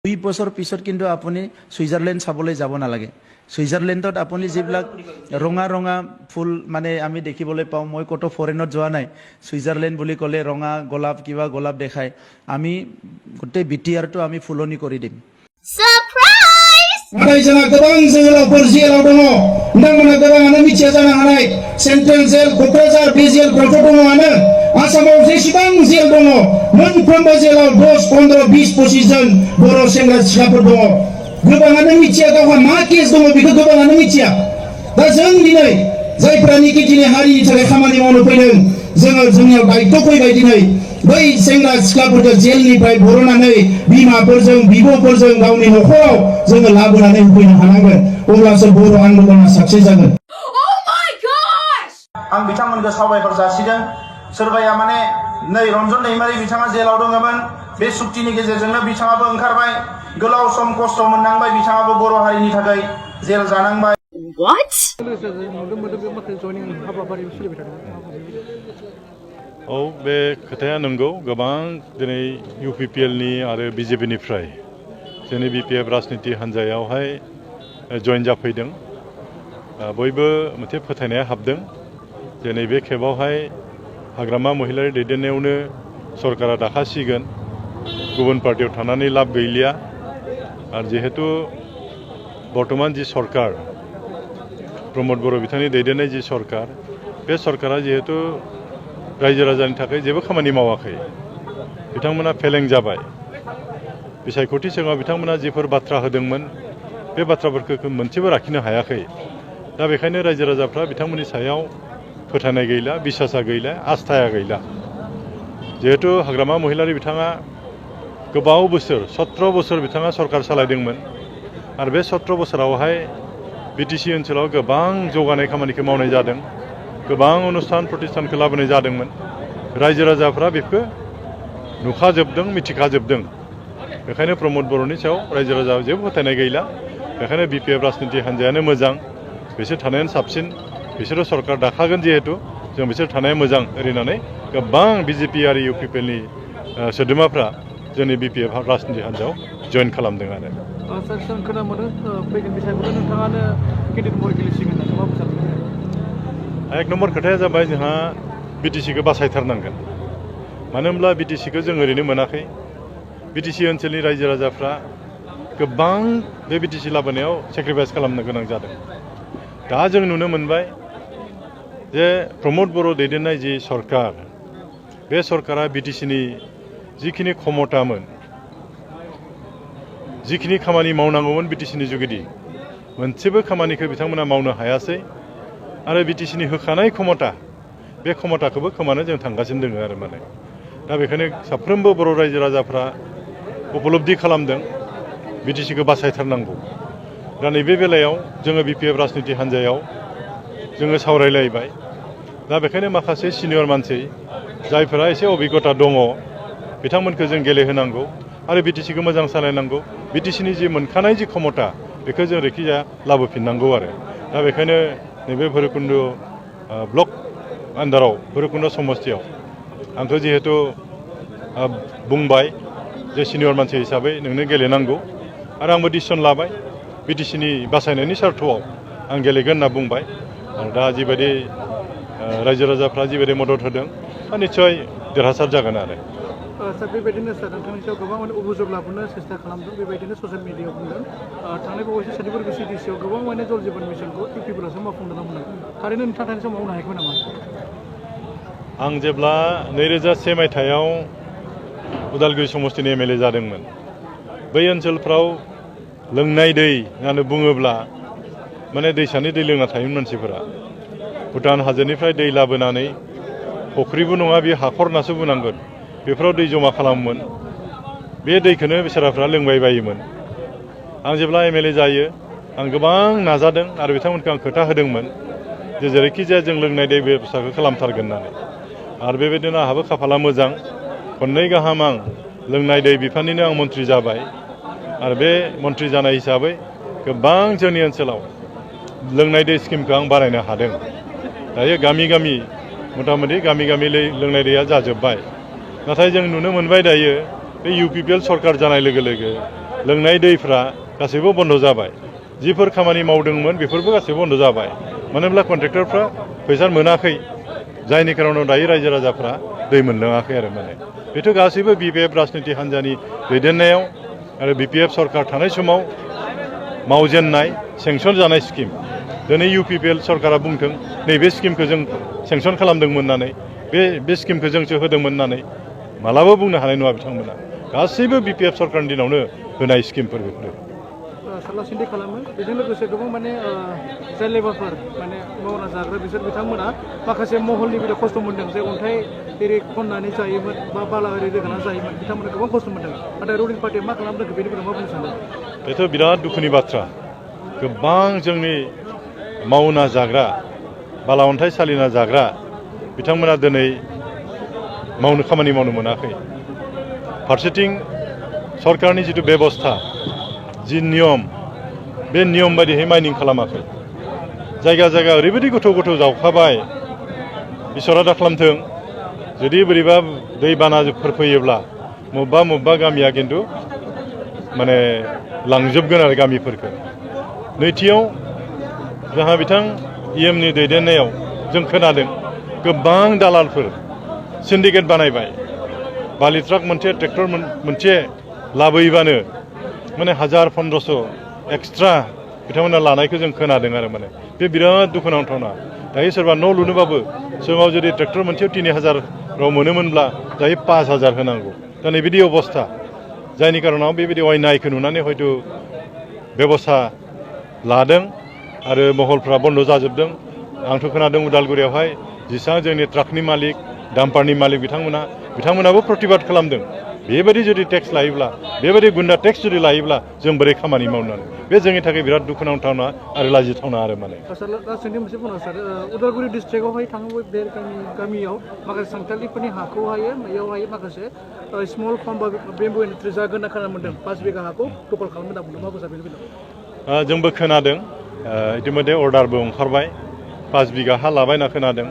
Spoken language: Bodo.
2 বছৰ পিছত কিন্তু আপুনি সুইজাৰলেণ্ড চাবলৈ যাব নালাগে। সুইজাৰলেণ্ডত আপুনি যিবিলাক ৰঙা ৰঙা ফুল মানে আমি দেখিবলৈ পাওঁ, মই কত ফৰেনত যোৱা নাই, সুইজাৰলেণ্ড বুলি ক'লে ৰঙা গোলাপ কিবা গোলাপ দেখায়, আমি গোটেই বিটিআৰটো আমি ফুলনি কৰি দিম। नाथाय जोंहा गोबां जोहोलावफोर जेलाव दङ, नोंथांमोना गोबाङानो मिथिया जानो हानाय सेन्ट्रेल जेल क'क्राझार बे जेलफ्रावथ' दङआनो। आसामाव जेसेबां जेल दङ मोनफ्रोमबो जेलाव 10, 15, 20, 25 जन बर' सेंग्रा सिख्लाफोर दङ। गोबाङानो मिथिया गावहा मा केस दङ बेखौ गोबाङानो मिथिया। दा जों दिनै जायफ्रानिकि दिनै हारिनि थाखाय खामानि मावनो फैदों, जोङो जोंनियाव दायित्व फैबाय दिनै बै सेंग्रा सिख्लाफोरखौ जेलनिफ्राय बर'नानै बिमाफोरजों बिब'फोरजों गावनि न'खराव जोङो लाबोनानै होफैनो हानांगोन, अब्लासो बर' आन्दोलना साक्सेस जागोन। आं बिथांमोनखौ साबायखर जासिदों। सोरबाया माने नै रन्जन दैमारि बिथाङा जेलाव दङमोन, बे सुक्तिनि गेजेरजोंनो बिथाङाबो ओंखारबाय, गोलाव सम खस्थ' मोननांबाय, बिथाङाबो बर' हारिनि थाखाय जेल जानांबाय। औ, बे खोथाया नंगौ। गोबां दिनै UPPLनि आरो BJPनिफ्राय जोंनि BPF राजनिति हान्जायावहाय जइन जाफैदों। बयबो मोनसे फोथायनाया हाबदों जे नैबे खेबावहाय हाग्रामा महिलारि दैदेननायावनो सरकारा दाखासिगोन, गुबुन पार्टियाव थानानै लाब गैलिया। आरो जिहेतु बर्तमान जि सरकार, प्रमद बर' बिथांनि दैदेननाय जि सरकार, बे सरकारा जिहेतु रायजो राजानि थाखाय जेबो खामानि मावाखै, बिथांमोना फेलें जाबाय। बिसायख'थि सिगाङाव बिथांमोना जिफोर बाथ्रा होदोंमोन बे बाथ्राफोरखौ मोनसेबो लाखिनो हायाखै। दा बेखायनो रायजो राजाफ्रा बिथांमोननि सायाव फोथायनाय गैला, बिसासा गैला, आस्थाया गैला। जिहेतु हाग्रामा महिलारि बिथाङा गोबाव बोसोर 17 बोसोर बिथाङा सरकार सालायदोंमोन, आरो बे 17 बोसोरावहाय BTC ओनसोलाव गोबां जौगानाय खामानिखौ मावनाय जादों, गोबां अनुस्थान प्रतिष्ठानखौ लाबोनाय जादोंमोन। रायजो राजाफ्रा बेखौ नुखाजोबदों, मिथिखाजोबदों। बेखायनो प्रमद बर'नि सायाव रायजो राजायाव जेबो फोथायनाय गैला। बेखायनो BPF राजनिति हान्जायानो मोजां, बिसोर थानायानो साबसिन, बिसोरो सरकार दाखागोन जिहेतु जों बिसोर थानाया मोजां ओरैनानै गोबां BJP आरो UPPLनि सोद्रोमाफ्रा जोंनि BPF राजनिति हान्जायाव जइन खालामदों आरो। एक नम्बर खोथाया जाबाय जोंहा BTCखौ बासायथारनांगोन। मानो होनब्ला BTCखौ जों ओरैनो मोनाखै। BTC ओनसोलनि रायजो राजाफ्रा गोबां बे BTC लाबोनायाव सेक्रिफाइस खालामनो गोनां जादों। दा जों नुनो मोनबाय जे प्रमद बर' दैदेननाय जि सरकार, बे सरकारा BTCनि जिखिनि क्षमतामोन, जिखिनि खामानि मावनांगौमोन BTCनि जुगिदि, मोनसेबो खामानिखौ बिथांमोना मावनो हायासै। आरो BTCनि होखानाय क्षमता, बे क्षमताखौबो खोमानो जों थांगासिनो दङ आरो माने। दा बेखायनो साफ्रोमबो बर' रायजो राजाफ्रा उपलब्धि खालामदों BTCखौ बासायथारनांगौ। दा नैबे बेलायाव जोङो BPF राजनिति हान्जायाव जोङो सावरायलायबाय। दा बेखायनो माखासे सिनियर मानसि जायफोरा एसे अभिज्ञता दङ बिथांमोनखौ जों गेलेहोनांगौ आरो BTCखौ मोजां सालायनांगौ। BTCनि जि मोनखानाय जि क्षमता बेखौ जों जायखिजाया लाबोफिननांगौ आरो। दा बेखायनो नैबे भैरबकुन्द ब्लक आन्दाराव भैरबकुन्द समस्तियाव आंखौ जिहेतु बुंबाय जे सिनियर मानसि हिसाबै नोंनो गेलेनांगौ, आरो आंबो डिसिसन लाबाय BTCनि बासायनायनि सार्थआव आं गेलेगोन होनना बुंबाय। आरो दा जिबायदि रायजो राजाफ्रा जिबायदि मदद होदों, निस्सय देरहासार जागोन आरो। सार बेबायदिनो सार नोंथांनि सायाव गोबां अभियोग लाबोनो सेस्था खालामदों, बेबायदिनो ससियेल मिडियायाव बुंदों थांनाय बावैसो सार्टिफिकेट CTCआव गोबां जल जीवन मिशनखौ UPफोरासो मावफुंदों होनना बुंदों। थारैनो नोंथाङा थानाय समाव मावनो हायाखैमोन नामा? आं जेब्ला 2001 मायथाइयाव उदालगुरि समस्तिनि MLA जादोंमोन, बै ओनसोलफ्राव लोंनाय दै होननानै बुङोब्ला माने दैसानि दै लोंना थायोमोन मानसिफोरा। भुटान हाजोनिफ्राय दै लाबोनानै फुख्रिबो नङा, बे हाखर होननासो बुंनांगोन, बेफोराव दै जमा खालामोमोन। बे दैखौनो बिसोराफ्रा लोंबाय बायोमोन। आं जेब्ला MLA जायो आं गोबां नाजादों आरो बिथांमोनखौ आं खोथा होदोंमोन जे जेरैखि जाया जों लोंनाय दै बेबस्थाखौ खालामथारगोन होननानै। आरो बेबायदिनो आंहाबो खाफाला मोजां, खननै गाहाम आं लोंनाय दै बिफाननिनो आं मन्थ्रि जाबाय। आरो बे मन्थ्रि जानाय हिसाबै गोबां जोंनि ओनसोलाव लोंनाय दै स्किमखौ आं बानायनो हादों। दायो गामि गामि मथा मथि गामि गामि लोंनाय दैया जाजोब्बाय। नाथाय जों नुनो मोनबाय दायो बे UPPL सरकार जानाय लोगो लोगो लोंनाय दैफ्रा गासैबो बन्द जाबाय जिफोर खामानि मावदोंमोन बेफोरबो गासैबो बन्द जाबाय मानो होनब्ला कन्ट्रेक्टरफ्रा फैसा मोनाखै जायनि खारनाव दायो रायजो राजाफ्रा दै मोनलोङाखै आरो माने बेथ' गासैबो BPF राजनिति हान्जानि दैदेननायाव आरो BPF सरकार थानाय समाव मावजेननाय सेंसन जानाय स्किम दिनै UPPL सरकारा बुंथों नैबे स्किमखौ जों सेंसन खालामदोंमोन होननानै बे स्किमखौ जोंसो होदोंमोन होननानै मालाबा बुंनो हानाय नङा बिथांमोना गासैबो BPF सरकारनि दिनावनो होनाय स्किमफोर बेफोरो सारला सिन्थि खालामो बेजों लोगोसे गोबां माने जाय लेबारफोर माने मावना जाग्रा बिसोर बिथांमोना माखासे महलनि बिदि खस्थ' मोन्दों जे अन्थाइ एरि खननानै जायोमोन बा बाला एरि रोगाना जायोमोन बिथांमोना गोबां खस्थ' मोन्दों नाथाय रुलिं पार्टिया मा खालामदों बेनि बेलायाव मा बुंनो सानो बेथ' बिराद दुखुनि बाथ्रा गोबां जोंनि मावना जाग्रा बाला अन्थाइ सालिना जाग्रा बिथांमोना दिनै खामानि मावनो मोनाखै फारसेथिं सरकारनि जिथु बेबस्था जि नियम बे नियम बायदियै माइनिं खालामाखै जायगा जायगा ओरैबायदि गोथौ गोथौ जावखाबाय इसोरा दा खालामथों जुदि बोरैबा दैबानाफोर फैयोब्ला मबेबा गामिया खिन्थु माने लांजोबगोन आरो गामिफोरखौ नैथियाव जोंहा बिथां EMनि दैदेननायाव जों खोनादों गोबां दालालफोर सिन्डिकेट बानायबाय बालि ट्राक मोनसे ट्रेक्टर मोनसे लाबोयोबानो माने 1000-1500 एक्सट्रा बिथांमोना लानायखौ जों खोनादों आरो माने बे बिराद दुखुनांथावना दायो सोरबा न' लुनोबाबो सिगाङाव जुदि ट्रेक्टर मोनसेयाव 3000 मोनोमोनब्ला दायो 5000 होनांगौ दा नैबिदि अबस्था जायनि कारनाव बेबायदि अयनायखौ नुनानै हयथ' बेबस्था लादों आरो महलफ्रा बन्द जाजोबदों आंथ' खोनादों उदालगुरियावहाय जेसेबां जोंनि ट्राकनि मालिक डाम्पारनि मालिक बिथांमोनाबो प्रतिबाद खालामदों बेबायदि जुदि टेक्स लायोब्ला बेबायदि गुन्दा टेक्स जुदि लायोब्ला जों बोरै खामानि मावनानै बे जोंनि थाखाय बिराद दुखुनांथावना आरो लाजिथावना आरो माने सोंथि मोनसे बुंनो सार उदालगुरि डिस्ट्रिक्टआवहाय थाङोबा बे गामियाव माखासे सानथालिफोरनि हाखौहाय बेयावहाय माखासे स्मल फार्म बा बेम्बु इन्डास्ट्रि जागोन होनना खोनानो मोन्दों 5 बिघा हाखौ दखल खालामनो होनना बुंदों मा बुंजा बेनि बेलायाव जोंबो खोनादों इतिमধ্যे अर्डारबो ओंखारबाय 5 बिघा हा लाबाय होनना खोनादों